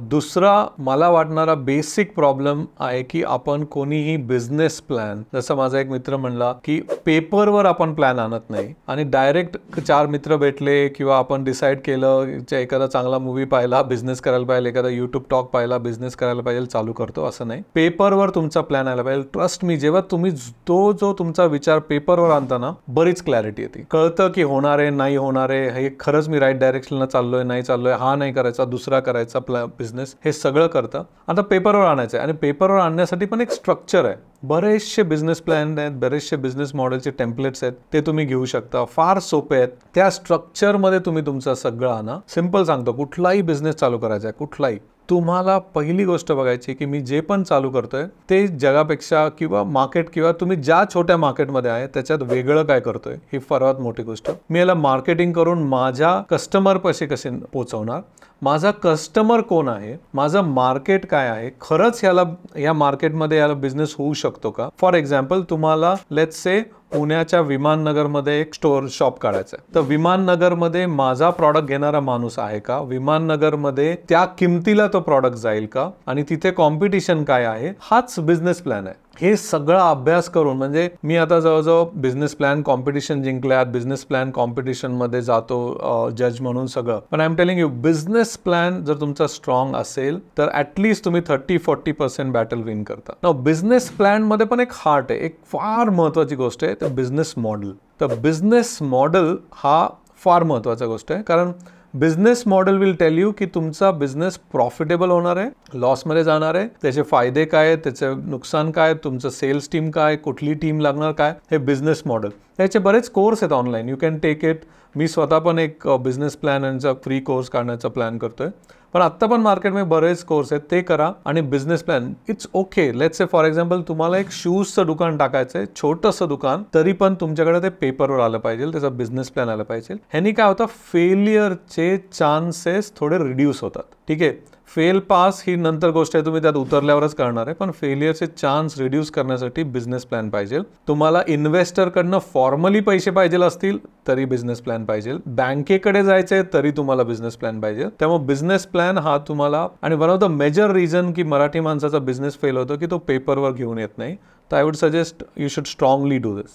दुसरा मला वाटणारा बेसिक प्रॉब्लेम आहे की आपण कोणीही बिझनेस प्लॅन, जसं माझा एक मित्र म्हणला की पेपरवर आपण प्लॅन आणत नाही आणि डायरेक्ट 4 मित्र भेटले किंवा आपण डिसाईड केलं एखादा चांगला मूवी पाहिला, बिझनेस करायला पाहिजे, एखादा यूट्यूब टॉक पाहिला, बिझनेस करायला पाहिजे, चालू करतो, असं नाही. पेपरवर तुमचा प्लॅन आला पाहिजे. ट्रस्ट मी, जेव्हा तुम्ही जो तुमचा विचार पेपरवर आणताना बरीच क्लॅरिटी येते. कळतं की होणार आहे, नाही होणार आहे, हे खरंच मी राईट डायरेक्शनला चाललोय, नाही चाललोय, हा नाही करायचा, दुसरा करायचा बिझनेस, हे सगळं करतं. आता पेपरवर आणायचं आहे आणि पेपरवर आणण्यासाठी पण एक स्ट्रक्चर आहे. बरेचसे बिझनेस प्लॅन आहेत, बरेचसे बिझनेस मॉडेलचे टेम्पलेट्स आहेत, ते तुम्ही घेऊ शकता. फार सोपे आहेत. त्या स्ट्रक्चरमध्ये तुम्ही तुमचं सगळं आणा. सिंपल सांगतो, कुठलाही बिझनेस चालू करायचा आहे, कुठलाही, तुम्हाला पहिली गोष्ट बघायची की मी जे पण चालू करतोय ते जगापेक्षा किंवा मार्केट किंवा तुम्ही ज्या छोट्या मार्केटमध्ये आहे त्याच्यात वेगळं काय करतोय, ही सर्वात मोठी गोष्ट. मी याला मार्केटिंग करून माझ्या कस्टमर पैसे कसे पोहोचवणार, माझा कस्टमर कोण आहे, माझं मार्केट काय आहे, खरंच या मार्केटमध्ये याला बिझनेस होऊ शकतो का. फॉर एक्झाम्पल, तुम्हाला लेट्स से पुण्याच्या विमाननगरमध्ये एक शॉप काढायचं आहे, तर विमाननगरमध्ये माझा प्रॉडक्ट घेणारा माणूस आहे का, विमाननगरमध्ये त्या किमतीला तो प्रॉडक्ट जाईल का, आणि तिथे कॉम्पिटिशन काय आहे, हाच बिझनेस प्लॅन आहे. हे सगळा अभ्यास करून, म्हणजे मी आता जवळजवळ बिझनेस प्लॅन कॉम्पिटिशन जिंकल्यात, बिझनेस प्लॅन कॉम्पिटिशनमध्ये जातो जज म्हणून सगळं. पण I am telling you, business plan जर तुमचा स्ट्रॉंग असेल तर ॲटलिस्ट तुम्ही 30-40% बॅटल विन करता. नाउ बिझनेस प्लॅनमध्ये पण एक हार्ट आहे, एक फार महत्त्वाची गोष्ट आहे, तर बिझनेस मॉडेल. तर बिझनेस मॉडेल हा फार महत्त्वाचा गोष्ट आहे, कारण business model will tell you की तुमचा बिझनेस प्रॉफिटेबल होणार आहे, लॉसमध्ये जाणार आहे, त्याचे फायदे काय, त्याचे नुकसान काय, तुमचं सेल्स टीम काय, कुठली टीम लागणार काय, हे बिझनेस मॉडेल. त्याचे बरेच कोर्स आहेत online, you can take it. मी स्वतः पण एक बिझनेस प्लॅन यांचा फ्री कोर्स काढण्याचा प्लॅन करतोय. पण आत्ता पण मार्केटमध्ये बरेच कोर्स आहेत, ते करा. आणि business plan, it's okay. Let's say for example तुम्हाला एक शूजचं दुकान टाकायचं आहे, छोटंसं दुकान, तरी पण तुमच्याकडे ते पेपरवर आलं पाहिजे, त्याचा बिझनेस प्लॅन आला पाहिजे. ह्यानी काय होतं, फेलियरचे चान्सेस थोडे रिड्यूस होतात. ठीक आहे, फेल पास ही नंतर गोष्ट आहे, तुम्ही त्यात उतरल्यावरच करणार आहे, पण फेलियरचे चान्स रिड्यूस करण्यासाठी बिझनेस प्लॅन पाहिजे. तुम्हाला इन्व्हेस्टरकडनं फॉर्मली पैसे पाहिजे असतील तरी बिझनेस प्लॅन पाहिजे, बँकेकडे जायचे तरी तुम्हाला बिझनेस प्लॅन पाहिजे. त्यामुळे बिझनेस प्लॅन हा तुम्हाला, आणि one of the major reason की मराठी माणसाचा बिझनेस फेल होतो की तो पेपरवर घेऊन येत नाही. तर I would suggest you should strongly do this.